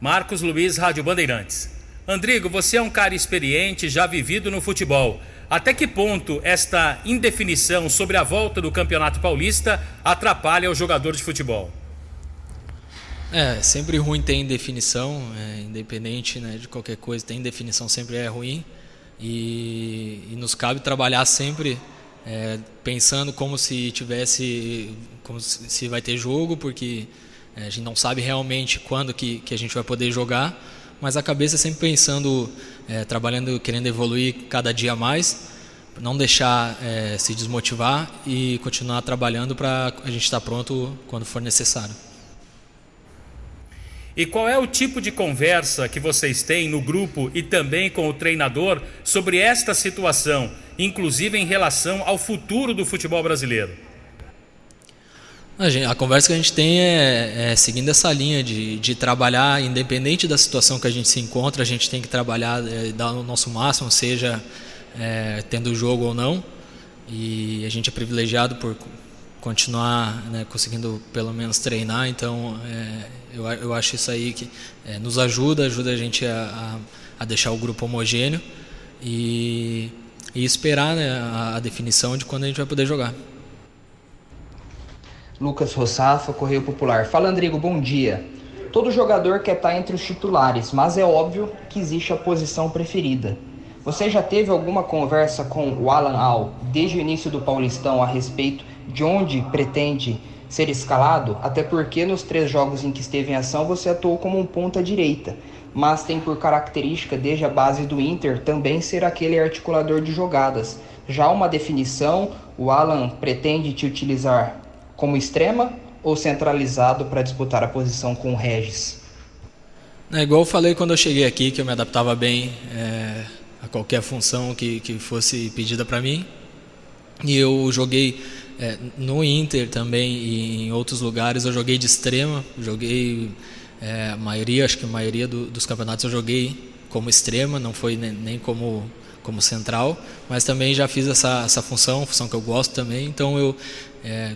Marcos Luiz, Rádio Bandeirantes. Andrigo, você é um cara experiente, já vivido no futebol. Até que ponto esta indefinição sobre a volta do Campeonato Paulista atrapalha o jogador de futebol? É sempre ruim ter indefinição, independente, né, de qualquer coisa, ter indefinição sempre é ruim. E nos cabe trabalhar sempre pensando como se vai ter jogo, porque a gente não sabe realmente quando que a gente vai poder jogar, mas a cabeça é sempre pensando, trabalhando, querendo evoluir cada dia mais, não deixar se desmotivar e continuar trabalhando para a gente estar pronto quando for necessário. E qual é o tipo de conversa que vocês têm no grupo e também com o treinador sobre esta situação, inclusive em relação ao futuro do futebol brasileiro? A conversa que a gente tem é seguindo essa linha de trabalhar, independente da situação que a gente se encontra, a gente tem que trabalhar, dar o nosso máximo, seja tendo jogo ou não. E a gente é privilegiado por continuar, né, conseguindo pelo menos treinar, então eu acho isso aí que nos ajuda a gente a deixar o grupo homogêneo e esperar, né, a definição de quando a gente vai poder jogar. Lucas Rossafa, Correio Popular. Fala, Andrigo, bom dia. Todo jogador quer estar entre os titulares, mas é óbvio que existe a posição preferida. Você já teve alguma conversa com o Alan Al desde o início do Paulistão a respeito de onde pretende ser escalado? Até porque nos 3 jogos em que esteve em ação você atuou como um ponta-direita, mas tem por característica desde a base do Inter também ser aquele articulador de jogadas. Já uma definição, o Alan pretende te utilizar como extrema ou centralizado para disputar a posição com o Regis? Igual eu falei quando eu cheguei aqui, que eu me adaptava bem a qualquer função que fosse pedida para mim. E eu joguei no Inter também e em outros lugares eu joguei de extrema, joguei acho que a maioria dos campeonatos eu joguei como extrema, não foi nem como central, mas também já fiz essa função que eu gosto também. Então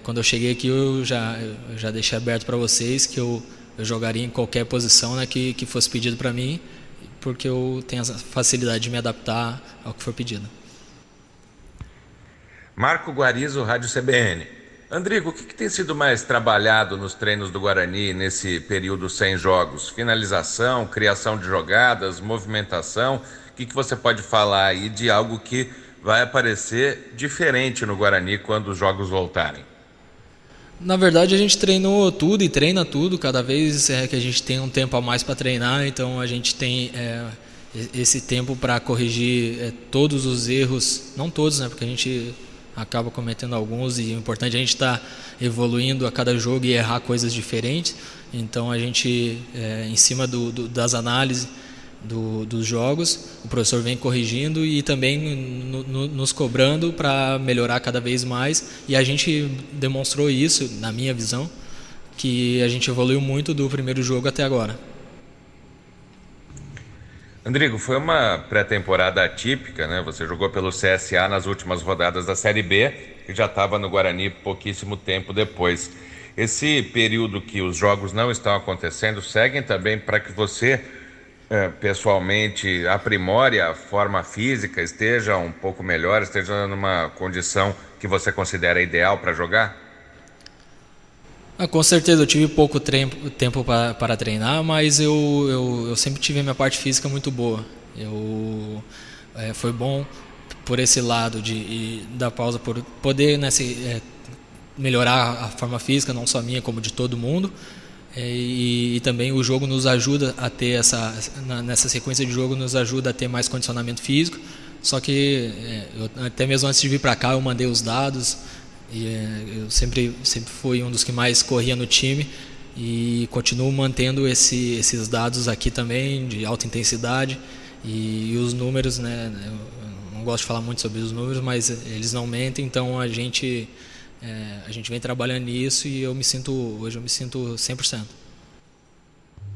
quando eu cheguei aqui eu já deixei aberto para vocês que eu jogaria em qualquer posição, né, que fosse pedido para mim, porque eu tenho essa facilidade de me adaptar ao que for pedido. Marco Guarizo, Rádio CBN. Andrigo, o que tem sido mais trabalhado nos treinos do Guarani nesse período sem jogos? Finalização, criação de jogadas, movimentação? O que você pode falar aí de algo que vai aparecer diferente no Guarani quando os jogos voltarem? Na verdade, a gente treinou tudo e treina tudo, cada vez que a gente tem um tempo a mais para treinar, então a gente tem esse tempo para corrigir todos os erros, não todos, né, porque a gente acaba cometendo alguns e o importante é a gente estar evoluindo a cada jogo e errar coisas diferentes. Então a gente, em cima das análises dos jogos, o professor vem corrigindo e também nos cobrando para melhorar cada vez mais, e a gente demonstrou isso, na minha visão, que a gente evoluiu muito do primeiro jogo até agora. Andrigo, foi uma pré-temporada atípica, né? Você jogou pelo CSA nas últimas rodadas da Série B e já estava no Guarani pouquíssimo tempo depois. Esse período que os jogos não estão acontecendo seguem também para que você pessoalmente aprimore a forma física, esteja um pouco melhor, esteja numa condição que você considera ideal para jogar? Com certeza, eu tive pouco tempo para treinar, mas eu sempre tive a minha parte física muito boa. Foi bom por esse lado da pausa, por poder, né, melhorar a forma física, não só minha, como de todo mundo. E também o jogo nos ajuda a ter nessa sequência de jogo, nos ajuda a ter mais condicionamento físico. Só que até mesmo antes de vir para cá eu mandei os dados, e eu sempre fui um dos que mais corria no time e continuo mantendo esses dados aqui também de alta intensidade, e os números, né, eu não gosto de falar muito sobre os números, mas eles não mentem, então a gente vem trabalhando nisso e hoje eu me sinto 100%.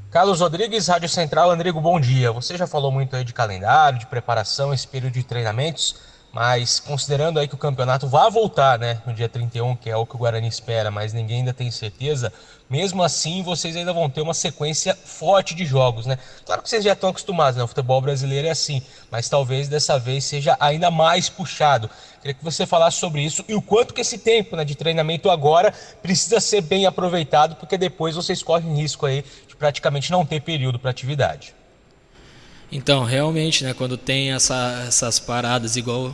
Carlos Rodrigues, Rádio Central. Andrigo, bom dia. Você já falou muito aí de calendário, de preparação, esse período de treinamentos, Mas considerando aí que o campeonato vai voltar, né, no dia 31, que é o que o Guarani espera, mas ninguém ainda tem certeza, mesmo assim vocês ainda vão ter uma sequência forte de jogos, né? Claro que vocês já estão acostumados, né? O futebol brasileiro é assim, mas talvez dessa vez seja ainda mais puxado. Queria que você falasse sobre isso e o quanto que esse tempo, né, de treinamento agora precisa ser bem aproveitado, porque depois vocês correm risco aí de praticamente não ter período para atividade. Então, realmente, né, quando tem essas paradas igual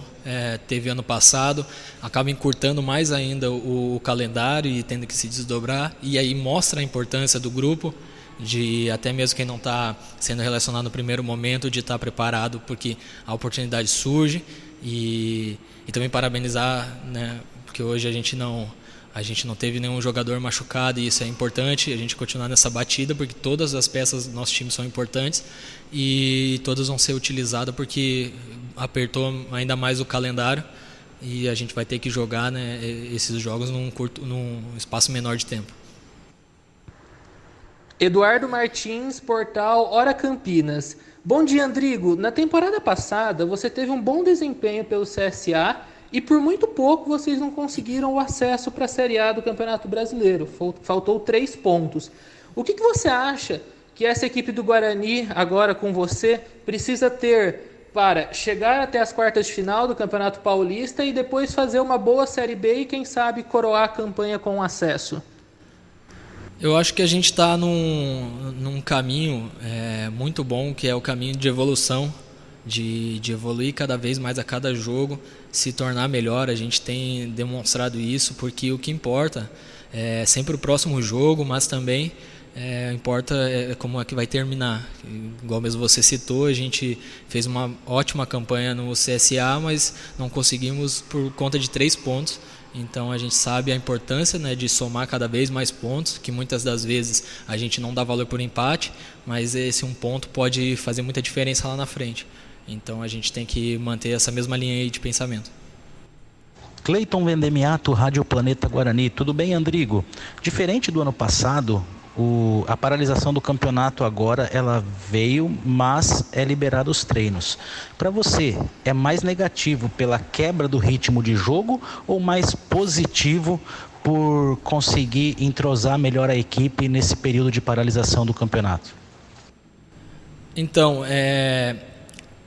teve ano passado, acaba encurtando mais ainda o calendário e tendo que se desdobrar, e aí mostra a importância do grupo, de até mesmo quem não está sendo relacionado no primeiro momento, de estar preparado, porque a oportunidade surge, e também parabenizar, né, porque hoje a gente não teve nenhum jogador machucado e isso é importante, a gente continuar nessa batida, porque todas as peças do nosso time são importantes e todas vão ser utilizadas porque apertou ainda mais o calendário e a gente vai ter que jogar, né, esses jogos num espaço menor de tempo. Eduardo Martins, portal Hora Campinas. Bom dia, Andrigo. Na temporada passada, você teve um bom desempenho pelo CSA e por muito pouco vocês não conseguiram o acesso para a Série A do Campeonato Brasileiro. Faltou 3 pontos. O que você acha que essa equipe do Guarani, agora com você, precisa ter para chegar até as quartas de final do Campeonato Paulista e depois fazer uma boa Série B e, quem sabe, coroar a campanha com acesso? Eu acho que a gente está num caminho muito bom, que é o caminho de evolução, de evoluir cada vez mais a cada jogo, se tornar melhor. A gente tem demonstrado isso, porque o que importa é sempre o próximo jogo, mas também importa como é que vai terminar. Igual mesmo você citou, a gente fez uma ótima campanha no CSA, mas não conseguimos por conta de 3 pontos. Então a gente sabe a importância, né, de somar cada vez mais pontos, que muitas das vezes a gente não dá valor por empate, mas esse um ponto pode fazer muita diferença lá na frente. Então a gente tem que manter essa mesma linha aí de pensamento. Cleiton Vendemiato, Rádio Planeta Guarani. Tudo bem, Andrigo? Diferente do ano passado, a paralisação do campeonato agora ela veio, mas é liberado os treinos. Para você, é mais negativo pela quebra do ritmo de jogo ou mais positivo por conseguir entrosar melhor a equipe nesse período de paralisação do campeonato? Então,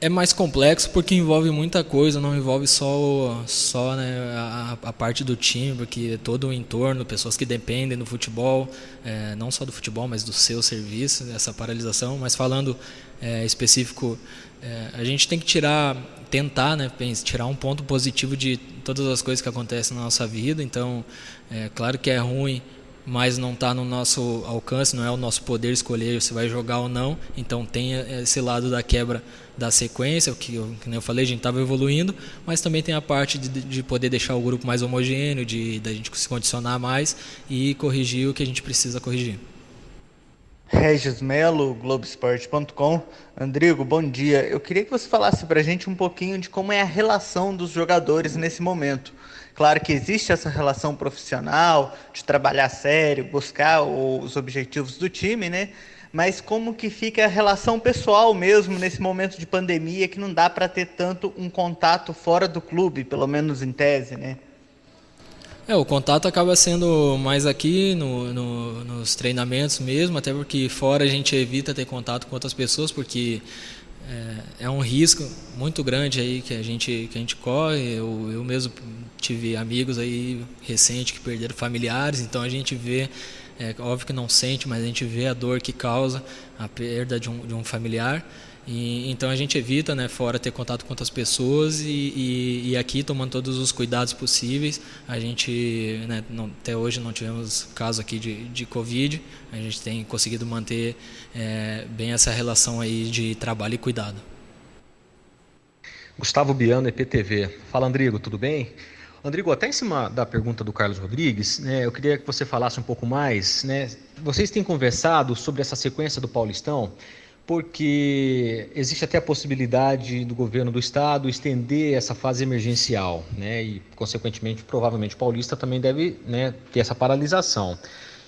é mais complexo porque envolve muita coisa, não envolve só né, a parte do time, porque todo o entorno, pessoas que dependem do futebol, não só do futebol, mas do seu serviço, essa paralisação. Mas falando específico, a gente tem que tentar, né, tirar um ponto positivo de todas as coisas que acontecem na nossa vida. Então, claro que é ruim, mas não está no nosso alcance, não é o nosso poder escolher se vai jogar ou não. Então tem esse lado da quebra da sequência, que eu falei, a gente estava evoluindo, mas também tem a parte de poder deixar o grupo mais homogêneo, da gente se condicionar mais e corrigir o que a gente precisa corrigir. Regis Melo, Globoesporte.com. Andrigo, bom dia. Eu queria que você falasse para a gente um pouquinho de como é a relação dos jogadores nesse momento. Claro que existe essa relação profissional, de trabalhar sério, buscar os objetivos do time, né? Mas como que fica a relação pessoal mesmo nesse momento de pandemia, que não dá para ter tanto um contato fora do clube, pelo menos em tese, né? O contato acaba sendo mais aqui nos treinamentos mesmo, até porque fora a gente evita ter contato com outras pessoas, porque é um risco muito grande aí que a gente corre. Eu mesmo tive amigos aí recentes que perderam familiares, então a gente vê, óbvio que não sente, mas a gente vê a dor que causa a perda de um familiar. Então a gente evita, né, fora ter contato com outras pessoas e aqui tomando todos os cuidados possíveis. A gente, né, até hoje não tivemos caso aqui de Covid. A gente tem conseguido manter bem essa relação aí de trabalho e cuidado. Gustavo Biano, EPTV. Fala, Andrigo, tudo bem? Andrigo, até em cima da pergunta do Carlos Rodrigues, né, eu queria que você falasse um pouco mais, né? Vocês têm conversado sobre essa sequência do Paulistão, porque existe até a possibilidade do governo do estado estender essa fase emergencial, né? E, consequentemente, provavelmente o Paulista também deve, né, ter essa paralisação.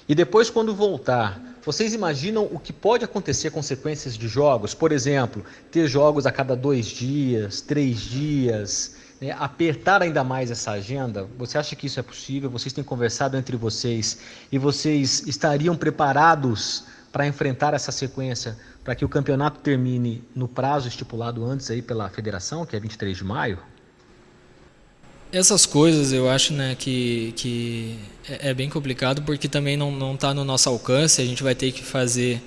E depois, quando voltar, vocês imaginam o que pode acontecer com sequências de jogos? Por exemplo, ter jogos a cada 2 dias, 3 dias, né, apertar ainda mais essa agenda? Você acha que isso é possível? Vocês têm conversado entre vocês e vocês estariam preparados para enfrentar essa sequência, para que o campeonato termine no prazo estipulado antes aí pela federação, que é 23 de maio? Essas coisas eu acho, né, que é bem complicado, porque também não está no nosso alcance. A gente vai ter que fazer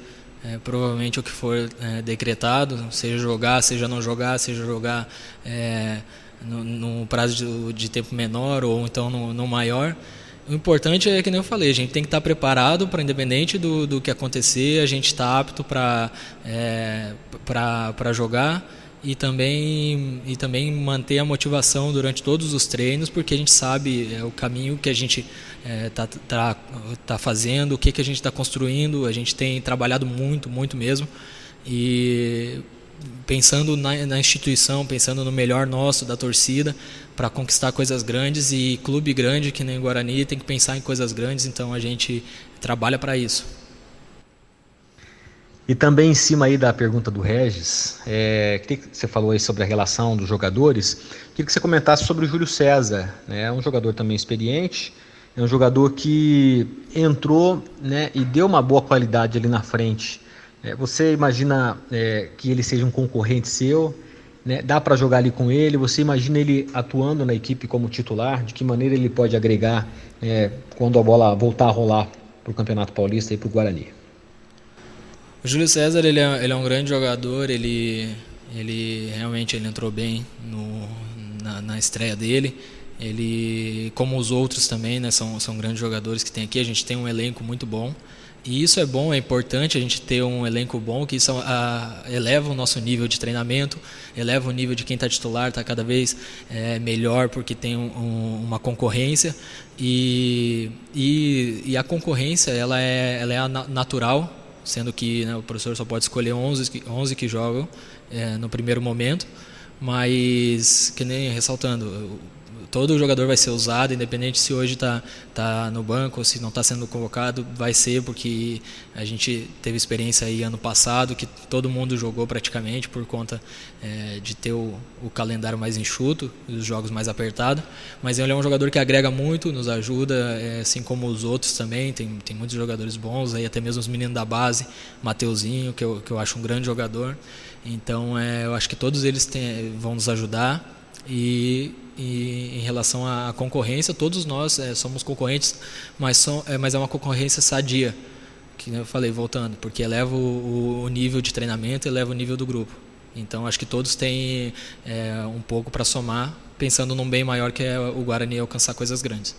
provavelmente o que for decretado, seja jogar, seja não jogar, seja jogar no prazo de tempo menor ou então no maior. O importante é que nem eu falei, a gente tem que estar preparado para, independente do que acontecer, a gente está apto para jogar e também manter a motivação durante todos os treinos, porque a gente sabe o caminho que a gente tá fazendo, o que a gente está construindo. A gente tem trabalhado muito, muito mesmo, e pensando na instituição, pensando no melhor nosso, da torcida, para conquistar coisas grandes. E clube grande que nem o Guarani tem que pensar em coisas grandes, então a gente trabalha para isso. E também em cima aí da pergunta do Regis, que você falou aí sobre a relação dos jogadores, queria que você comentasse sobre o Júlio César, né? É um jogador também experiente, é um jogador que entrou, né, e deu uma boa qualidade ali na frente. Você imagina que ele seja um concorrente seu, né? Dá para jogar ali com ele? Você imagina ele atuando na equipe como titular? De que maneira ele pode agregar quando a bola voltar a rolar para o Campeonato Paulista e para o Guarani? O Júlio César, ele é um grande jogador. Ele realmente entrou bem na estreia dele. Ele, como os outros também, né, são grandes jogadores que tem aqui. A gente tem um elenco muito bom. E isso é bom, é importante a gente ter um elenco bom, que isso eleva o nosso nível de treinamento, eleva o nível de quem está titular, está cada vez melhor, porque tem uma concorrência. E a concorrência ela é natural, sendo que, né, o professor só pode escolher 11 que jogam no primeiro momento, mas, que nem ressaltando, todo jogador vai ser usado, independente se hoje está no banco ou se não está sendo convocado, vai ser, porque a gente teve experiência aí ano passado que todo mundo jogou praticamente por conta de ter o calendário mais enxuto e os jogos mais apertados. Mas ele é um jogador que agrega muito, nos ajuda, assim como os outros também. Tem muitos jogadores bons, aí até mesmo os meninos da base, Mateuzinho, que eu acho um grande jogador. Então eu acho que todos eles vão nos ajudar. E em relação à concorrência, todos nós somos concorrentes, mas é uma concorrência sadia, que eu falei, voltando, porque eleva o nível de treinamento, eleva o nível do grupo. Então acho que todos têm um pouco para somar, pensando num bem maior, que é o Guarani alcançar coisas grandes.